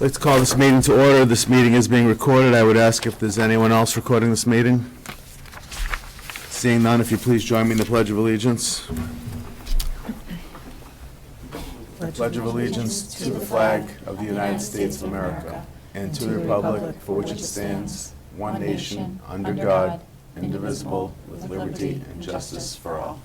Let's call this meeting to order. This meeting is being recorded. I would ask if there's anyone else recording this meeting. Seeing none, if you please join me in the Pledge of Allegiance. I pledge of allegiance to the flag of the United States of America and to the republic for which it stands, one nation, under God, indivisible, with liberty and justice for all.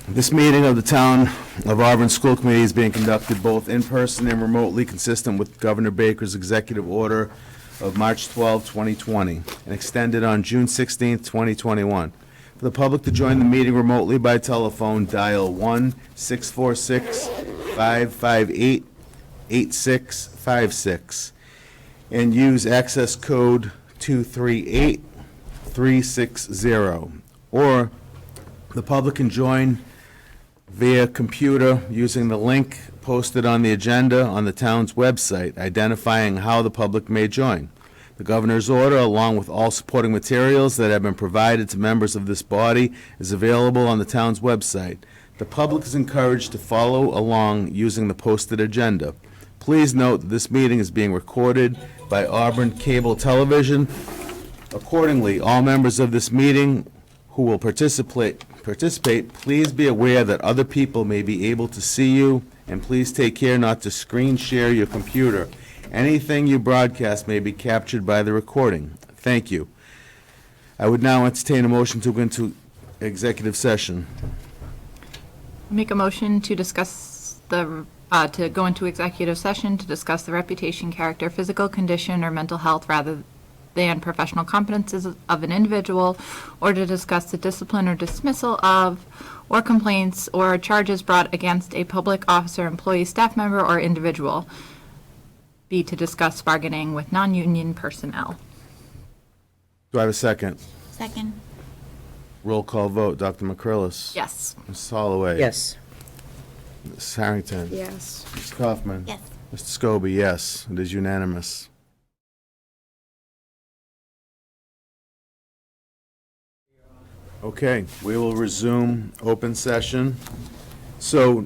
This meeting of the Town of Auburn School Committee is being conducted both in person and remotely, consistent with Governor Baker's executive order of March 12, 2020, and extended on June 16, 2021. For the public to join the meeting remotely by telephone, dial 1-646-558-8656 and use access code 238360. Or the public can join via computer using the link posted on the agenda on the town's website, identifying how the public may join. The governor's order, along with all supporting materials that have been provided to members of this body, is available on the town's website. The public is encouraged to follow along using the posted agenda. Please note that this meeting is being recorded by Auburn Cable Television. Accordingly, all members of this meeting who will participate, please be aware that other people may be able to see you, and please take care not to screen share your computer. Anything you broadcast may be captured by the recording. Thank you. I would now entertain a motion to go into executive session. Make a motion to discuss to go into executive session to discuss the reputation, character, physical condition, or mental health rather than professional competences of an individual, or to discuss the discipline or dismissal of, or complaints or charges brought against a public officer, employee, staff member, or individual. B, to discuss bargaining with non-union personnel. Do I have a second? Second. Roll call vote. Dr. McCrillis? Yes. Ms. Holloway? Yes. Ms. Harrington? Yes. Ms. Kaufman? Yes. Mr. Scobie, yes. It is unanimous. Okay, we will resume open session. So,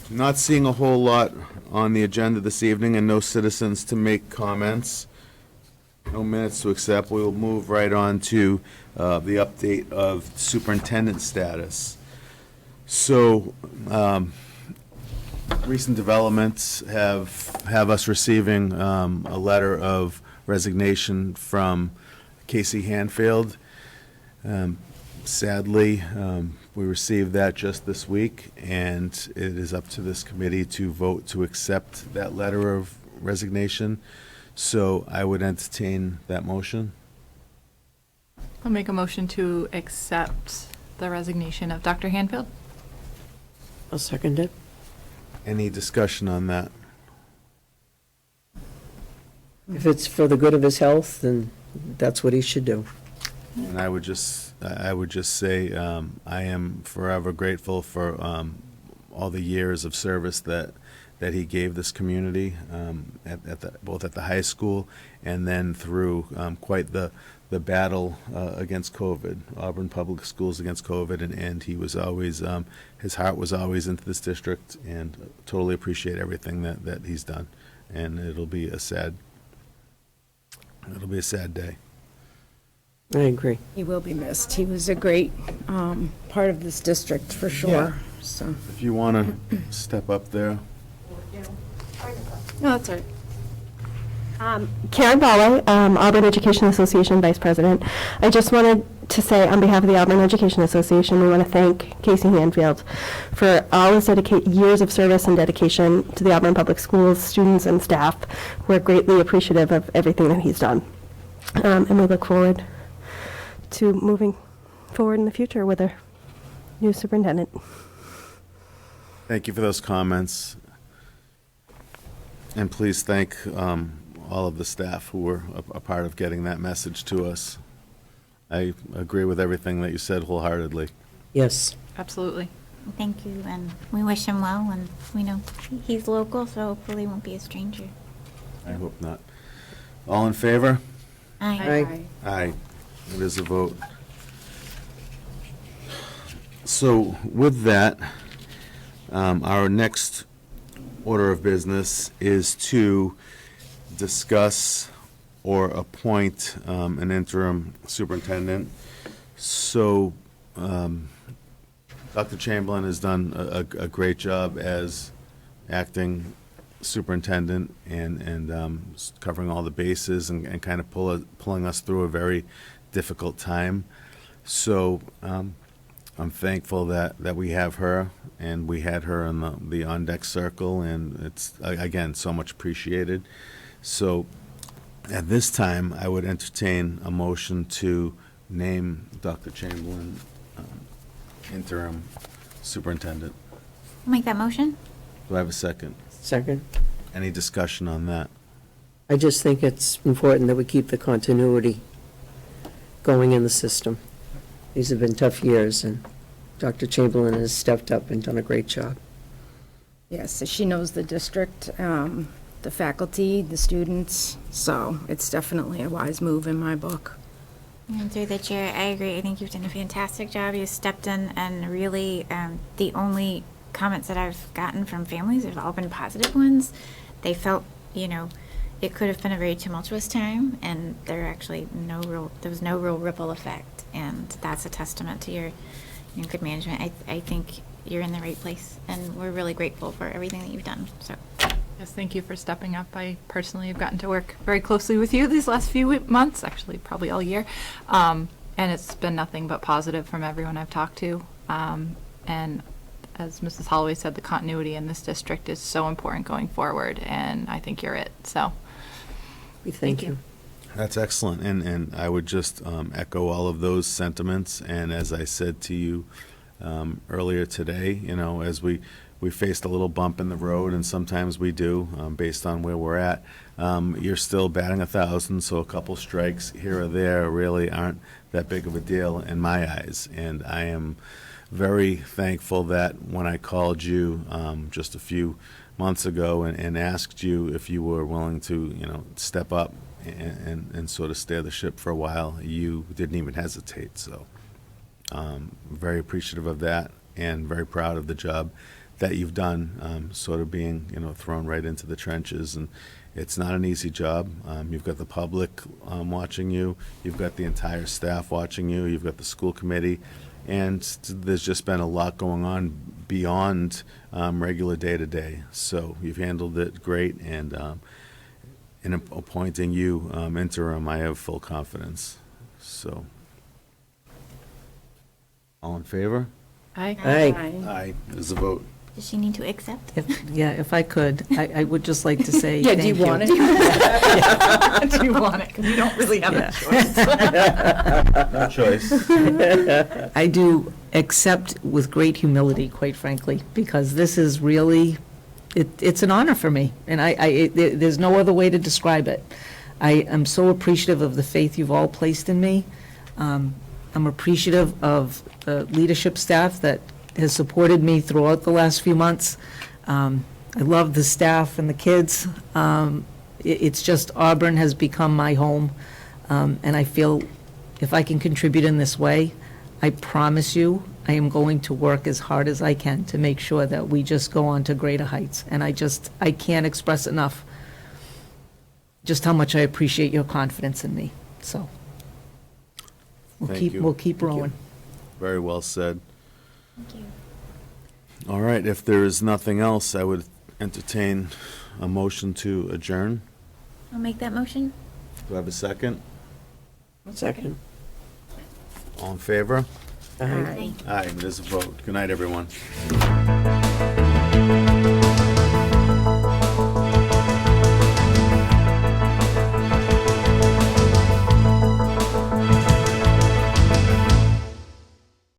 not seeing a whole lot on the agenda this evening and no citizens to make comments, no minutes to accept, we will move right on to the update of superintendent status. So, recent developments have us receiving a letter of resignation from Casey Hanfield. Sadly, we received that just this week, and it is up to this committee to vote to accept that letter of resignation. So I would entertain that motion. I'll make a motion to accept the resignation of Dr. Hanfield. I'll second it. Any discussion on that? If it's for the good of his health, then that's what he should do. And I would just say I am forever grateful for all the years of service that he gave this community, both at the high school and then through quite the battle against COVID, Auburn Public Schools against COVID, and he was always, his heart was always into this district, and totally appreciate everything that he's done. And it'll be a sad day. I agree. He will be missed. He was a great part of this district, for sure. Yeah. So. If you want to step up there. No, that's all right. Karen Bala, Auburn Education Association Vice President. I just wanted to say on behalf of the Auburn Education Association, we want to thank Casey Hanfield for all his years of service and dedication to the Auburn Public Schools, students and staff. We're greatly appreciative of everything that he's done. And we look forward to moving forward in the future with our new superintendent. Thank you for those comments. And please thank all of the staff who were a part of getting that message to us. I agree with everything that you said wholeheartedly. Yes. Absolutely. Thank you, and we wish him well, and we know he's local, so hopefully he won't be a stranger. I hope not. All in favor? Aye. Aye. It is a vote. So with that, our next order of business is to discuss or appoint an interim superintendent. So Dr. Chamberlain has done a great job as acting superintendent and covering all the bases and kind of pulling us through a very difficult time. So I'm thankful that we have her, and we had her in the on-deck circle, and it's, again, so much appreciated. So at this time, I would entertain a motion to name Dr. Chamberlain interim superintendent. I'll make that motion. Do I have a second? Second. Any discussion on that? I just think it's important that we keep the continuity going in the system. These have been tough years, and Dr. Chamberlain has stepped up and done a great job. Yes, she knows the district, the faculty, the students, so it's definitely a wise move in my book. And through the chair, I agree. I think you've done a fantastic job. You stepped in, and really, the only comments that I've gotten from families have all been positive ones. They felt, it could have been a very tumultuous time, and there was no real ripple effect, and that's a testament to your good management. I think you're in the right place, and we're really grateful for everything that you've done. So. Yes, thank you for stepping up. I personally have gotten to work very closely with you these last few months, actually probably all year. And it's been nothing but positive from everyone I've talked to. And as Mrs. Holloway said, the continuity in this district is so important going forward, and I think you're it. So We thank you. That's excellent, and I would just echo all of those sentiments. And as I said to you earlier today, as we faced a little bump in the road, and sometimes we do, based on where we're at, you're still batting 1,000, so a couple strikes here or there really aren't that big of a deal in my eyes. And I am very thankful that when I called you just a few months ago and asked you if you were willing to, step up and sort of steer the ship for a while, you didn't even hesitate. So very appreciative of that, and very proud of the job that you've done, sort of being, thrown right into the trenches. And it's not an easy job. You've got the public watching you. You've got the entire staff watching you. You've got the school committee. And there's just been a lot going on beyond regular day-to-day. So you've handled it great, and in appointing you interim, I have full confidence. So, all in favor? Aye. Aye. Aye. There's a vote. Does she need to accept? If I could, I would just like to say Yeah, thank do you want it? Do you want it? Because you don't really have a choice. No choice. I do accept with great humility, quite frankly, because this is really, it's an honor for me, and there's no other way to describe it. I am so appreciative of the faith you've all placed in me. I'm appreciative of the leadership staff that has supported me throughout the last few months. I love the staff and the kids. It's just Auburn has become my home, and I feel if I can contribute in this way, I promise you I am going to work as hard as I can to make sure that we just go on to greater heights. And I can't express enough just how much I appreciate your confidence in me. So Thank you. we'll keep rolling. Very well said. Thank you. All right, if there is nothing else, I would entertain a motion to adjourn. I'll make that motion. Do I have a second? Second. All in favor? Aye. Aye. Aye, there's a vote. Good night, everyone.